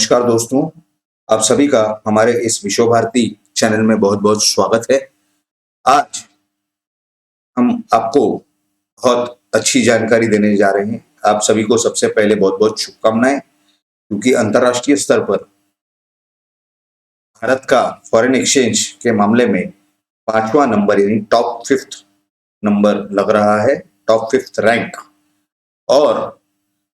नमस्कार दोस्तों, आप सभी का हमारे इस विश्व भारती चैनल में बहुत-बहुत स्वागत है। आज हम आपको बहुत अच्छी जानकारी देने जा रहे हैं। आप सभी को सबसे पहले बहुत-बहुत शुभकामनाएँ क्योंकि अंतर्राष्ट्रीय स्तर पर भारत का फॉरेन एक्सचेंज के मामले में 5वां नंबर यानी टॉप 5th नंबर लग रहा है, टॉप 5th रैंक। और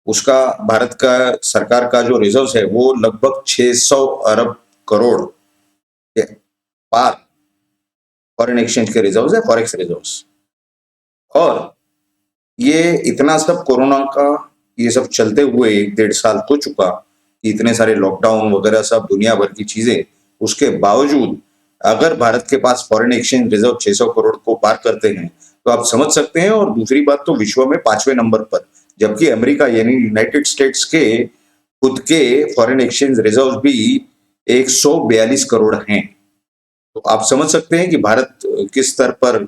उसका भारत का सरकार का जो रिजर्व्स है वो लगभग 600 अरब करोड़ के पार फॉरेन एक्सचेंज के रिजर्व्स है, फॉरेक्स रिजर्व्स। और ये इतना सब कोरोना का ये सब चलते हुए 1 डेढ़ साल हो चुका कि इतने सारे लॉकडाउन वगैरह सब दुनिया भर की चीजें, उसके बावजूद अगर भारत के पास फॉरेन एक्सचेंज रिजर्व 600 करोड़ को पार करते हैं तो आप समझ सकते हैं। और दूसरी बात तो विश्व में 5वें नंबर पर, जबकि अमेरिका यानी यूनाइटेड स्टेट्स के खुद के फॉरेन एक्सचेंज रिजर्व भी 142 करोड़ हैं। तो आप समझ सकते हैं कि भारत किस स्तर पर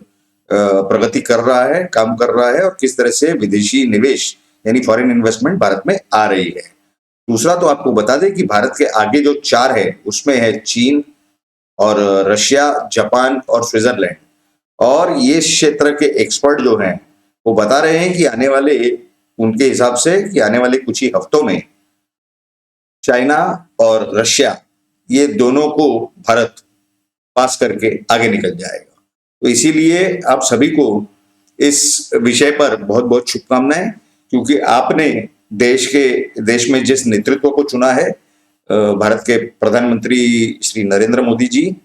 प्रगति कर रहा है, काम कर रहा है और किस तरह से विदेशी निवेश यानी फॉरेन इन्वेस्टमेंट भारत में आ रही है। दूसरा तो आपको बता दें कि भारत के आगे जो 4 है उसमें है चीन और रशिया, जापान और स्विट्जरलैंड। और ये क्षेत्र के एक्सपर्ट जो हैं वो बता रहे हैं कि आने वाले उनके हिसाब से कि आने वाले कुछ ही हफ्तों में चाइना और रशिया ये दोनों को भारत पास करके आगे निकल जाएगा। तो इसीलिए आप सभी को इस विषय पर बहुत-बहुत शुभकामनाएं क्योंकि आपने देश में जिस नेतृत्व को चुना है, भारत के प्रधानमंत्री श्री नरेंद्र मोदी जी,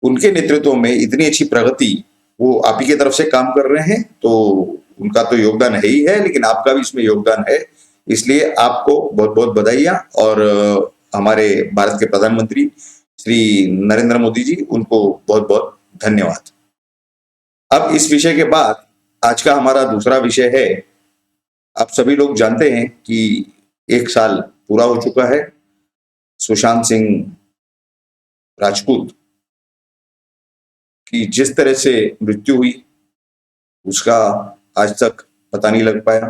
उनके नेतृत्व में इतनी अच्छी प्रगति वो आप ही की तरफ से काम कर रहे हैं। तो उनका तो योगदान है ही है, लेकिन आपका भी इसमें योगदान है। इसलिए आपको बहुत-बहुत बधाइयाँ। और हमारे भारत के प्रधानमंत्री श्री नरेंद्र मोदी जी, उनको बहुत-बहुत धन्यवाद। अब इस विषय के बाद आज का हमारा दूसरा विषय है। आप सभी लोग जानते हैं कि 1 साल पूरा हो चुका है सुशांत सिंह राजपूत की जिस तरह से मृत्यु हुई उसका आज तक पता नहीं लग पाया।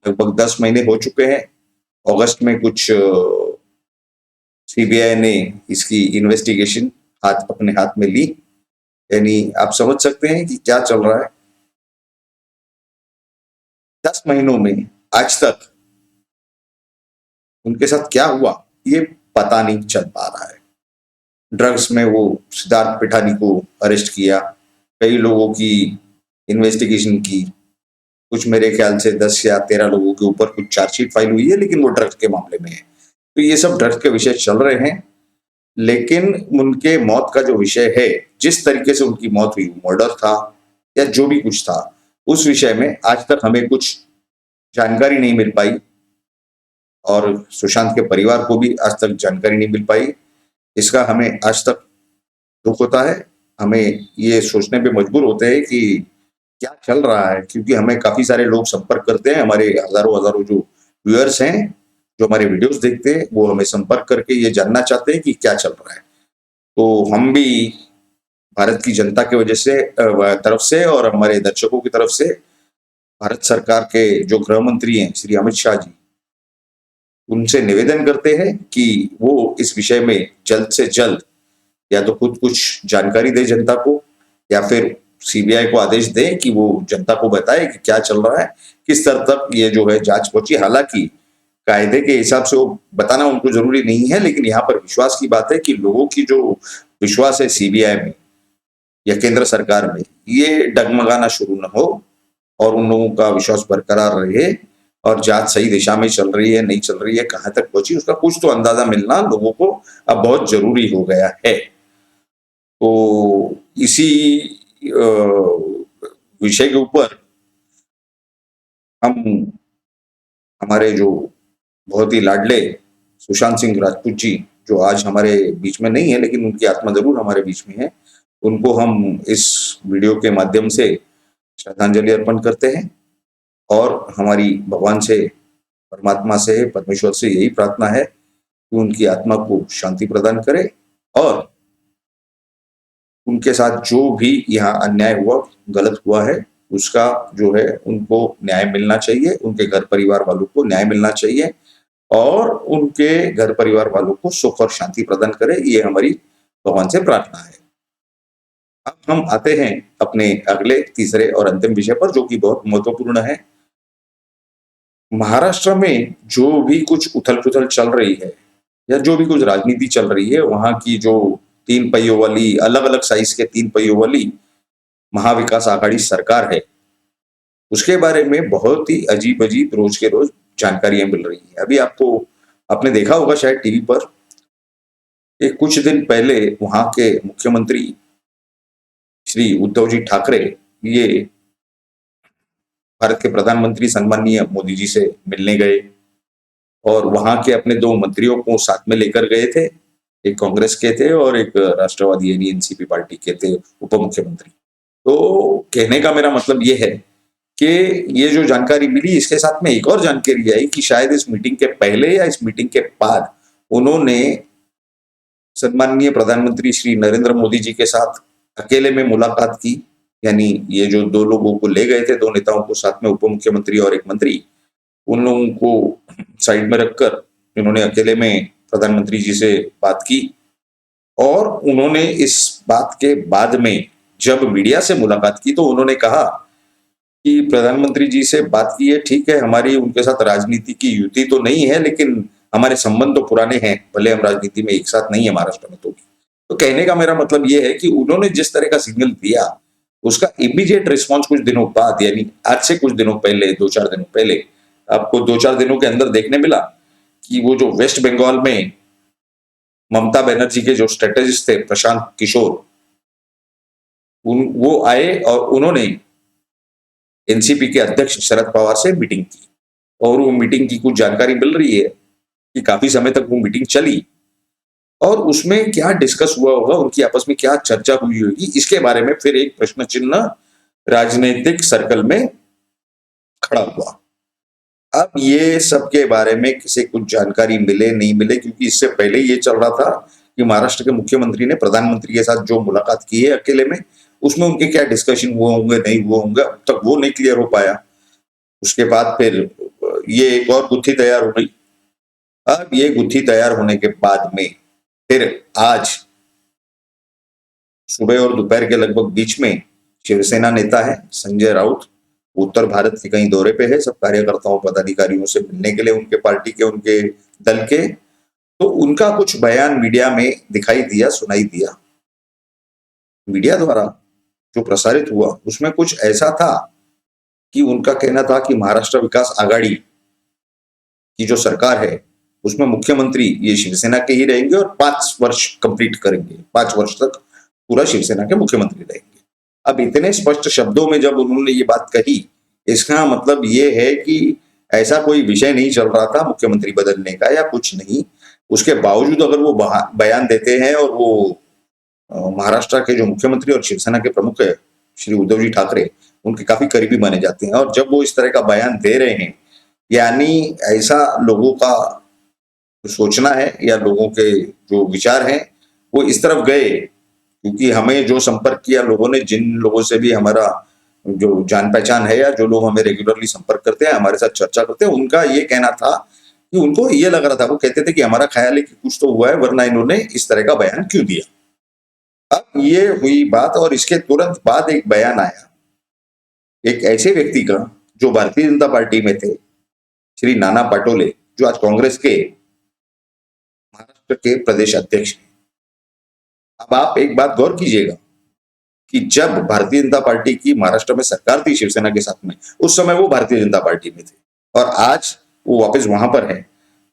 लगभग 10 महीने हो चुके हैं। अगस्त में कुछ सीबीआई ने इसकी इन्वेस्टिगेशन अपने हाथ में ली। यानी आप समझ सकते हैं कि क्या चल रहा है। 10 महीनों में आज तक उनके साथ क्या हुआ ये पता नहीं चल पा रहा है। ड्रग्स में वो सिद्धार्थ पिठानी को अरेस्ट किया, कई लोगों की इन्वेस्टिगेशन की, कुछ मेरे ख्याल से 10 या 13 लोगों के ऊपर कुछ चार्जशीट फाइल हुई है, लेकिन वो ड्रग्स के मामले में है। तो ये सब ड्रग्स के विषय चल रहे हैं। लेकिन उनके मौत का जो विषय है, जिस तरीके से उनकी मौत हुई, मर्डर था या जो भी कुछ था, उस विषय में आज तक हमें कुछ जानकारी नहीं मिल पाई और सुशांत के परिवार को भी आज तक जानकारी नहीं मिल पाई। इसका हमें आज तक दुख होता है। हमें ये सोचने पे मजबूर होते हैं कि क्या चल रहा है, क्योंकि हमें काफी सारे लोग संपर्क करते हैं, हमारे हजारों जो व्यूअर्स हैं, जो हमारे वीडियोस देखते हैं, वो हमें संपर्क करके ये जानना चाहते हैं कि क्या चल रहा है। तो हम भी भारत की जनता की वजह से तरफ से और हमारे दर्शकों की तरफ से भारत सरकार के जो गृह मंत्री हैं श्री अमित शाह जी, उनसे निवेदन करते हैं कि वो इस विषय में जल्द से जल्द या तो खुद कुछ जानकारी दे जनता को या फिर सीबीआई को आदेश दें कि वो जनता को बताए कि क्या चल रहा है, किस स्तर तक ये जो है जांच पहुंची। हालांकि कायदे के हिसाब से वो बताना उनको जरूरी नहीं है, लेकिन यहाँ पर विश्वास की बात है कि लोगों की जो विश्वास है सीबीआई में या केंद्र सरकार में, ये डगमगाना शुरू न हो और उन लोगों का विश्वास बरकरार रहे और जांच सही दिशा में चल रही है, नहीं चल रही है, कहाँ तक पहुंची, उसका कुछ तो अंदाजा मिलना लोगों को अब बहुत जरूरी हो गया है। तो इसी विषय के ऊपर हम हमारे जो बहुत ही लाडले सुशांत सिंह राजपूत जी, जो आज हमारे बीच में नहीं है लेकिन उनकी आत्मा जरूर हमारे बीच में है, उनको हम इस वीडियो के माध्यम से श्रद्धांजलि अर्पण करते हैं। और हमारी भगवान से, परमात्मा से, परमेश्वर से यही प्रार्थना है कि उनकी आत्मा को शांति प्रदान करे और उनके साथ जो भी यहाँ अन्याय हुआ, गलत हुआ है, उसका जो है उनको न्याय मिलना चाहिए, उनके घर परिवार वालों को न्याय मिलना चाहिए। और उनके घर परिवार वालों को सुख और शांति प्रदान करे, ये हमारी भगवान से प्रार्थना है। अब हम आते हैं अपने अगले तीसरे और अंतिम विषय पर, जो कि बहुत महत्वपूर्ण है। महाराष्ट्र में जो भी कुछ उथल-पुथल चल रही है या जो भी कुछ राजनीति चल रही है, वहाँ की जो 3 पहियों वाली, अलग-अलग साइज़ के 3 पहियों वाली महाविकास आघाड़ी सरकार है, उसके बारे में बहुत ही अजीब-अजीब रोज़ के रोज़ जानकारियाँ मिल रही हैं। अभी आपने देखा होगा शायद टीवी पर, एक कुछ दिन पहले वहाँ के मुख्यमंत्री श्री उद्धव जी ठाकरे, ये भारत के प्रधानमंत्री सन्माननीय मोदी जी से मिलने गए और वहाँ के अपने 2 मंत्रियों को साथ में लेकर गए थे। एक कांग्रेस के थे और एक राष्ट्रवादी यानी एनसीपी पार्टी के थे उप मुख्यमंत्री। तो कहने का मेरा मतलब ये है कि ये जो जानकारी मिली, इसके साथ में एक और जानकारी आई कि शायद इस मीटिंग के पहले या इस मीटिंग के बाद उन्होंने सन्माननीय प्रधानमंत्री श्री नरेंद्र मोदी जी के साथ अकेले में मुलाकात की। यानी ये जो 2 लोगों को ले गए थे, 2 नेताओं को साथ में, उप मुख्यमंत्री और एक मंत्री, उन लोगों को साइड में रखकर इन्होंने अकेले में प्रधानमंत्री जी से बात की और उन्होंने इस बात के बाद में जब मीडिया से मुलाकात की तो उन्होंने कहा कि प्रधानमंत्री जी से बात की है, ठीक है, हमारी उनके साथ राजनीति की युति तो नहीं है, लेकिन हमारे संबंध तो पुराने हैं, भले हम राजनीति में एक साथ नहीं है महाराष्ट्र में तो भी। तो कहने का मेरा मतलब ये है कि उन्होंने जिस तरह का सिग्नल दिया, उसका इमीडिएट रिस्पॉन्स कुछ दिनों बाद, यानी आज से कुछ दिनों पहले, 2-4 दिनों पहले, आपको 2-4 दिनों के अंदर देखने मिला कि वो जो वेस्ट बंगाल में ममता बनर्जी के जो स्ट्रेटेजिस्ट थे प्रशांत किशोर, वो आए और उन्होंने एनसीपी के अध्यक्ष शरद पवार से मीटिंग की और वो मीटिंग की कुछ जानकारी मिल रही है कि काफी समय तक वो मीटिंग चली और उसमें क्या डिस्कस हुआ होगा, उनकी आपस में क्या चर्चा हुई होगी, इसके बारे में फिर एक प्रश्न चिन्ह राजनीतिक सर्कल में खड़ा हुआ। अब ये सब के बारे में किसी कुछ जानकारी मिले नहीं मिले, क्योंकि इससे पहले ये चल रहा था कि महाराष्ट्र के मुख्यमंत्री ने प्रधानमंत्री के साथ जो मुलाकात की है अकेले में, उसमें उनके क्या डिस्कशन हुए होंगे, नहीं हुए होंगे, अब तक वो नहीं क्लियर हो पाया। उसके बाद फिर ये एक और गुत्थी तैयार हो गई। अब ये गुत्थी तैयार होने के बाद में फिर आज सुबह और दोपहर के लगभग बीच में शिवसेना नेता है संजय राउत, उत्तर भारत के कहीं दौरे पे है, सब कार्यकर्ताओं पदाधिकारियों से मिलने के लिए, उनके पार्टी के, उनके दल के। तो उनका कुछ बयान मीडिया में दिखाई दिया, सुनाई दिया। मीडिया द्वारा जो प्रसारित हुआ उसमें कुछ ऐसा था कि उनका कहना था कि महाराष्ट्र विकास आघाड़ी की जो सरकार है उसमें मुख्यमंत्री ये शिवसेना के ही रहेंगे और 5 वर्ष कंप्लीट करेंगे, 5 वर्ष तक पूरा शिवसेना के मुख्यमंत्री रहेंगे। अब इतने स्पष्ट शब्दों में जब उन्होंने ये बात कही, इसका मतलब ये है कि ऐसा कोई विषय नहीं चल रहा था मुख्यमंत्री बदलने का या कुछ नहीं। उसके बावजूद अगर वो बयान देते हैं और वो महाराष्ट्र के जो मुख्यमंत्री और शिवसेना के प्रमुख है श्री उद्धव जी ठाकरे, उनके काफी करीबी माने जाते हैं, और जब वो इस तरह का बयान दे रहे हैं, यानी ऐसा लोगों का सोचना है या लोगों के जो विचार हैं वो इस तरफ गए, क्योंकि हमें जो संपर्क किया लोगों ने, जिन लोगों से भी हमारा जो जान पहचान है या जो लोग हमें रेगुलरली संपर्क करते हैं, हमारे साथ चर्चा करते हैं, उनका ये कहना था कि उनको ये लग रहा था, वो कहते थे कि हमारा ख्याल है कि कुछ तो हुआ है, वरना इन्होंने इस तरह का बयान क्यों दिया। अब ये हुई बात और इसके तुरंत बाद एक बयान आया एक ऐसे व्यक्ति का जो भारतीय जनता पार्टी में थे, श्री नाना पटोले, जो आज कांग्रेस के महाराष्ट्र के प्रदेश अध्यक्ष हैं। अब आप एक बात गौर कीजिएगा कि जब भारतीय जनता पार्टी की महाराष्ट्र में सरकार थी शिवसेना के साथ में, उस समय वो भारतीय जनता पार्टी में थे और आज वो वापस वहां पर है।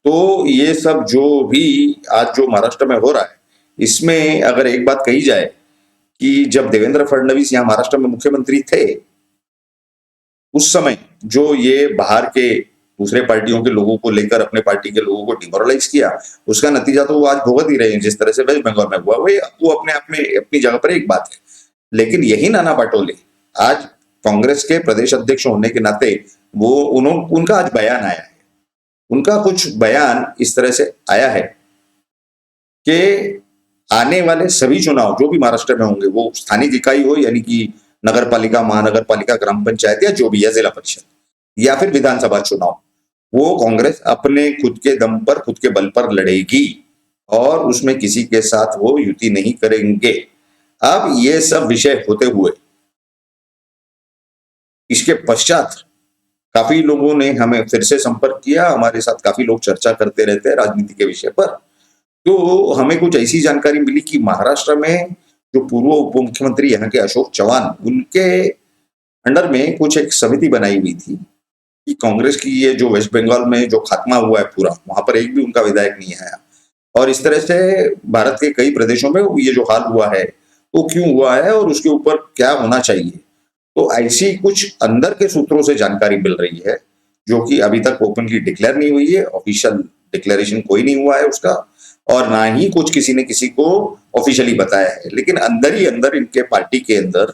तो ये सब जो भी आज जो महाराष्ट्र में हो रहा है, इसमें अगर एक बात कही जाए कि जब देवेंद्र फडणवीस यहाँ महाराष्ट्र में मुख्यमंत्री थे, उस समय जो ये बाहर के दूसरे पार्टियों के लोगों को लेकर अपने पार्टी के लोगों को डिमोरलाइज किया, उसका नतीजा तो वो आज भुगत ही रहे हैं। जिस तरह से वेस्ट बंगाल में हुआ, वो अपने आप में अपनी जगह पर एक बात है, लेकिन यही नाना पटोले आज कांग्रेस के प्रदेश अध्यक्ष होने के नाते वो उनका आज बयान आया है। उनका कुछ बयान इस तरह से आया है कि आने वाले सभी चुनाव जो भी महाराष्ट्र में होंगे, वो स्थानिक इकाई हो यानी कि नगर पालिका, महानगर पालिका, ग्राम पंचायत या जो भी, या जिला परिषद या फिर विधानसभा चुनाव, वो कांग्रेस अपने खुद के दम पर, खुद के बल पर लड़ेगी और उसमें किसी के साथ वो युति नहीं करेंगे। अब ये सब विषय होते हुए इसके पश्चात काफी लोगों ने हमें फिर से संपर्क किया, हमारे साथ काफी लोग चर्चा करते रहते हैं राजनीति के विषय पर। तो हमें कुछ ऐसी जानकारी मिली कि महाराष्ट्र में जो पूर्व उप मुख्यमंत्री यहाँ के अशोक चौहान, उनके अंडर में कुछ एक समिति बनाई हुई थी कि कांग्रेस की ये जो वेस्ट बंगाल में जो खात्मा हुआ है पूरा, वहां पर एक भी उनका विधायक नहीं आया। और इस तरह से भारत के कई प्रदेशों में ये जो हाल हुआ है वो क्यों हुआ है और उसके ऊपर क्या होना चाहिए। तो ऐसी कुछ अंदर के सूत्रों से जानकारी मिल रही है, जो कि अभी तक ओपनली डिक्लेयर नहीं हुई है, ऑफिशियल डिक्लेरेशन कोई नहीं हुआ है उसका, और ना ही कुछ किसी ने किसी को ऑफिशियली बताया है। लेकिन अंदर ही अंदर इनके पार्टी के अंदर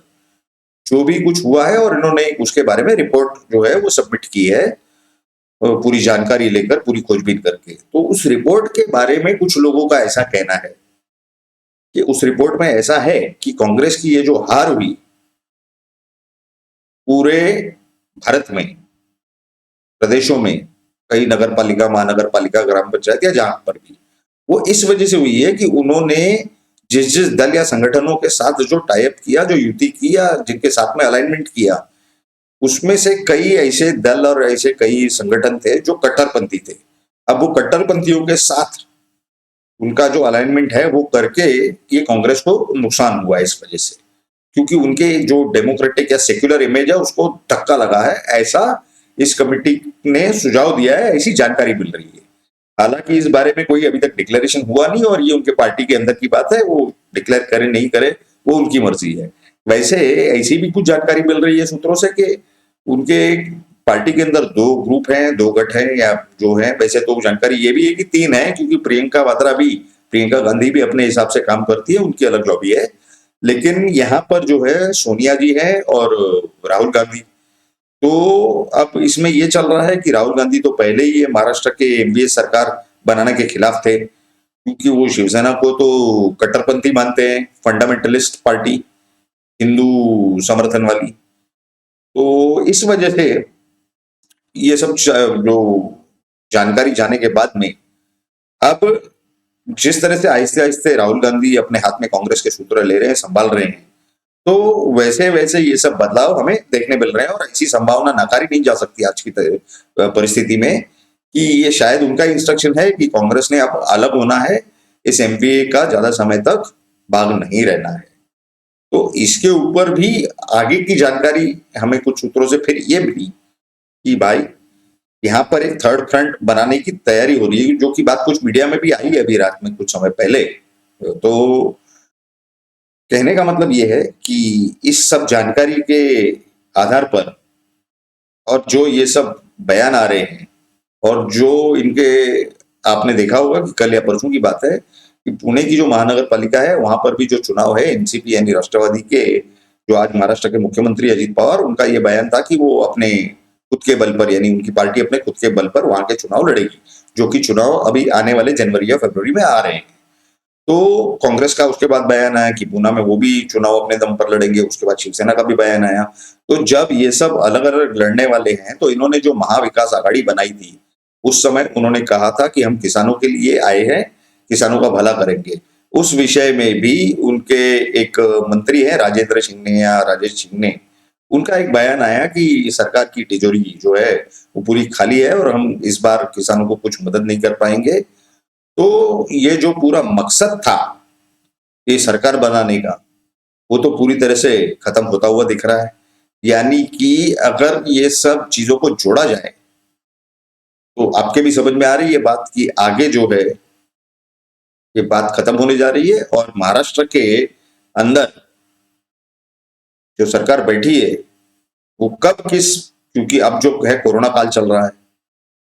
जो भी कुछ हुआ है और इन्होंने उसके बारे में रिपोर्ट जो है वो सबमिट की है, पूरी जानकारी लेकर, पूरी खोजबीन करके। तो उस रिपोर्ट के बारे में कुछ लोगों का ऐसा कहना है कि उस रिपोर्ट में ऐसा है कि कांग्रेस की ये जो हार हुई पूरे भारत में, प्रदेशों में, कई नगर पालिका, महानगर पालिका, ग्राम पंचायत या जहां पर भी, वो इस वजह से हुई है कि उन्होंने जिस जिस दल या संगठनों के साथ जो टाइप किया, जो युति की या जिनके साथ में अलाइनमेंट किया, उसमें से कई ऐसे दल और ऐसे कई संगठन थे जो कट्टरपंथी थे। अब वो कट्टरपंथियों के साथ उनका जो अलाइनमेंट है वो करके ये कांग्रेस को नुकसान हुआ है इस वजह से, क्योंकि उनके जो डेमोक्रेटिक या सेक्युलर इमेज है उसको धक्का लगा है, ऐसा इस कमेटी ने सुझाव दिया है, ऐसी जानकारी मिल रही है। हालांकि इस बारे में कोई अभी तक डिक्लेरेशन हुआ नहीं और ये उनके पार्टी के अंदर की बात है, वो डिक्लेयर करे नहीं करे वो उनकी मर्जी है। वैसे ऐसी भी कुछ जानकारी मिल रही है सूत्रों से कि उनके पार्टी के अंदर दो ग्रुप हैं, दो गठ हैं या जो है, वैसे तो जानकारी ये भी है कि तीन है, क्योंकि प्रियंका गांधी भी अपने हिसाब से काम करती है, उनकी अलग लॉबी है। लेकिन यहाँ पर जो है सोनिया जी है और राहुल गांधी। तो अब इसमें ये चल रहा है कि राहुल गांधी तो पहले ही ये महाराष्ट्र के एमवीए सरकार बनाने के खिलाफ थे, क्योंकि वो शिवसेना को तो कट्टरपंथी मानते हैं, फंडामेंटलिस्ट पार्टी, हिंदू समर्थन वाली। तो इस वजह से ये सब जो जानकारी जाने के बाद में अब जिस तरह से आहिस्ते आहिस्ते राहुल गांधी अपने हाथ में कांग्रेस के सूत्र ले रहे हैं, संभाल रहे हैं, तो वैसे वैसे ये सब बदलाव हमें देखने मिल रहे हैं। और ऐसी संभावना नकारी नहीं जा सकती आज की परिस्थिति में कि ये शायद उनका इंस्ट्रक्शन है कि कांग्रेस ने अब अलग होना है, इस एमपीए का ज्यादा समय तक भाग नहीं रहना है। तो इसके ऊपर भी आगे की जानकारी हमें कुछ सूत्रों से फिर ये मिली कि भाई यहाँ पर एक थर्ड फ्रंट बनाने की तैयारी हो रही है, जो कि बात कुछ मीडिया में भी आई है अभी रात में कुछ समय पहले। तो कहने का मतलब ये है कि इस सब जानकारी के आधार पर और जो ये सब बयान आ रहे हैं और जो इनके, आपने देखा होगा कि कल या परसों की बात है कि पुणे की जो महानगर पालिका है वहां पर भी जो चुनाव है, एनसीपी यानी राष्ट्रवादी के जो आज महाराष्ट्र के मुख्यमंत्री अजित पवार, उनका ये बयान था कि वो अपने खुद के बल पर, यानी उनकी पार्टी अपने खुद के बल पर वहां के चुनाव लड़ेगी, जो कि चुनाव अभी आने वाले जनवरी या फरवरी में आ रहे हैं। तो कांग्रेस का उसके बाद बयान आया कि पूना में वो भी चुनाव अपने दम पर लड़ेंगे, उसके बाद शिवसेना का भी बयान आया। तो जब ये सब अलग अलग लड़ने वाले हैं, तो इन्होंने जो महाविकास आघाड़ी बनाई थी उस समय उन्होंने कहा था कि हम किसानों के लिए आए हैं, किसानों का भला करेंगे। उस विषय में भी उनके एक मंत्री है राजेंद्र सिंह ने या राजेश सिंह ने, उनका एक बयान आया कि सरकार की तिजोरी जो है वो पूरी खाली है और हम इस बार किसानों को कुछ मदद नहीं कर पाएंगे। तो ये जो पूरा मकसद था ये सरकार बनाने का, वो तो पूरी तरह से खत्म होता हुआ दिख रहा है। यानी कि अगर ये सब चीजों को जोड़ा जाए तो आपके भी समझ में आ रही है बात कि आगे जो है ये बात खत्म होने जा रही है और महाराष्ट्र के अंदर जो सरकार बैठी है वो कब किस, क्योंकि अब जो है कोरोना काल चल रहा है,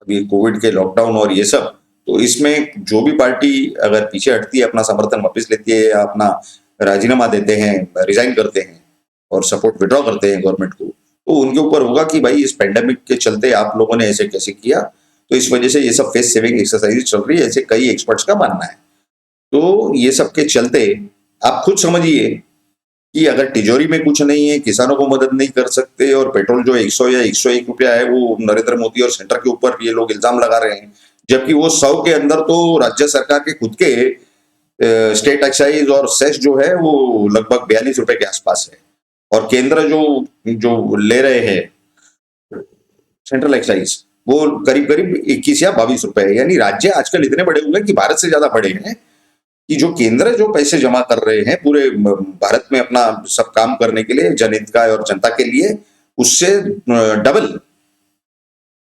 अभी कोविड के लॉकडाउन और ये सब, तो इसमें जो भी पार्टी अगर पीछे हटती है, अपना समर्थन वापस लेती है या अपना राजीनामा देते हैं, रिजाइन करते हैं और सपोर्ट विड्रॉ करते हैं गवर्नमेंट को, तो उनके ऊपर होगा कि भाई इस पेंडेमिक के चलते आप लोगों ने ऐसे कैसे किया। तो इस वजह से ये सब फेस सेविंग एक्सरसाइज चल रही है, ऐसे कई एक्सपर्ट्स का मानना है। तो ये सब के चलते आप खुद समझिए कि अगर तिजोरी में कुछ नहीं है, किसानों को मदद नहीं कर सकते, और पेट्रोल जो 100 या 101 रुपया है वो नरेंद्र मोदी और सेंटर के ऊपर ये लोग इल्जाम लगा रहे हैं, जबकि वो 100 के अंदर तो राज्य सरकार के खुद के स्टेट एक्साइज और सेस जो है वो लगभग 42 रुपए के आसपास है, और केंद्र जो जो ले रहे हैं सेंट्रल एक्साइज वो करीब करीब 21 या 22 रुपए है। यानी राज्य आजकल इतने बड़े हुए हैं कि भारत से ज्यादा बड़े हैं, कि जो केंद्र जो पैसे जमा कर रहे हैं पूरे भारत में अपना सब काम करने के लिए, जनहित का और जनता के लिए, उससे डबल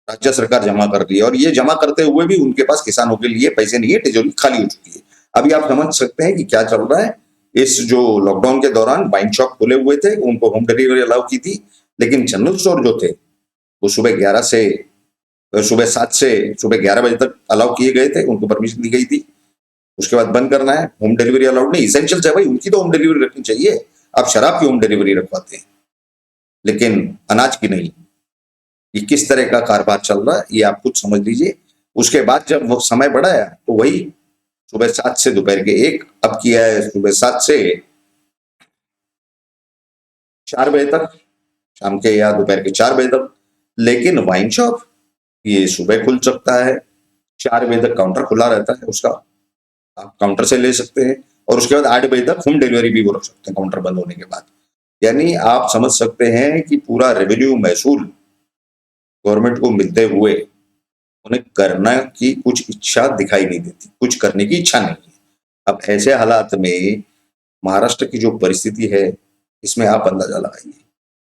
राज्य सरकार जमा कर रही है, और ये जमा करते हुए भी उनके पास किसानों के लिए पैसे नहीं है, तिजोरी खाली हो चुकी है। अभी आप समझ सकते हैं कि क्या चल रहा है। इस जो लॉकडाउन के दौरान वाइन शॉप खुले हुए थे, उनको होम डिलीवरी अलाउ की थी, लेकिन जनरल स्टोर जो थे वो सुबह 7 से सुबह 11 बजे तक अलाउ किए गए थे, उनको परमिशन दी गई थी। उसके बाद बंद करना है, होम डिलीवरी अलाउड नहीं। इसेंशियल है भाई, उनकी तो होम डिलीवरी रखनी चाहिए। आप शराब की होम डिलीवरी रखवाते हैं लेकिन अनाज की नहीं। ये किस तरह का कारोबार चल रहा है ये आप कुछ समझ लीजिए। उसके बाद जब वो समय बढ़ाया तो वही सुबह 7 से दोपहर के 1, अब किया है सुबह 7 से 4 बजे तक, शाम के या दोपहर के 4 बजे तक। लेकिन वाइन शॉप ये सुबह खुल सकता है, 4 बजे तक काउंटर खुला रहता है उसका, आप काउंटर से ले सकते हैं, और उसके बाद 8 बजे तक होम डिलीवरी भी वो रख सकते हैं काउंटर बंद होने के बाद। यानी आप समझ सकते हैं कि पूरा रेवेन्यू महसूल गवर्नमेंट को मिलते हुए उन्हें करना की कुछ इच्छा दिखाई नहीं देती, कुछ करने की इच्छा नहीं है। अब ऐसे हालात में महाराष्ट्र की जो परिस्थिति है, इसमें आप अंदाजा लगाइए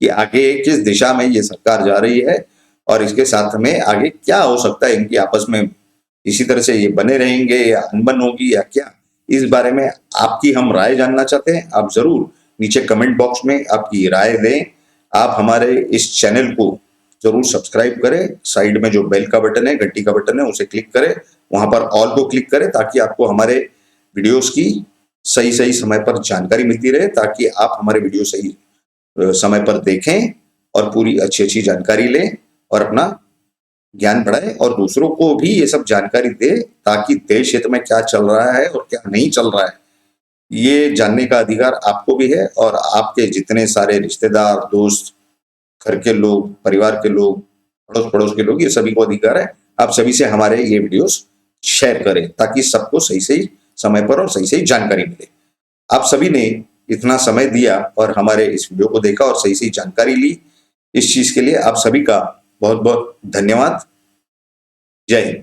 कि आगे किस दिशा में ये सरकार जा रही है, और इसके साथ में आगे क्या हो सकता है। इनकी आपस में इसी तरह से ये बने रहेंगे या अनबन होगी या क्या, इस बारे में आपकी हम राय जानना चाहते हैं। आप जरूर नीचे कमेंट बॉक्स में आपकी राय दें। आप हमारे इस चैनल को जरूर सब्सक्राइब करें, साइड में जो बेल का बटन है, घंटी का बटन है, उसे क्लिक करें, वहां पर ऑल को क्लिक करें, ताकि आपको हमारे वीडियोस की सही सही समय पर जानकारी मिलती रहे, ताकि आप हमारे वीडियो सही समय पर देखें और पूरी अच्छी अच्छी जानकारी लें और अपना ज्ञान बढ़ाए, और दूसरों को भी ये सब जानकारी दे, ताकि देश हित में क्या चल रहा है और क्या नहीं चल रहा है ये जानने का अधिकार आपको भी है, और आपके जितने सारे रिश्तेदार, दोस्त, घर के लोग, परिवार के लोग, अड़ोस पड़ोस के लोग, ये सभी को अधिकार है। आप सभी से हमारे ये वीडियोस शेयर करें, ताकि सबको सही सही समय पर और सही सही जानकारी मिले। आप सभी ने इतना समय दिया और हमारे इस वीडियो को देखा और सही सही जानकारी ली, इस चीज के लिए आप सभी का बहुत बहुत धन्यवाद। जय हिंद।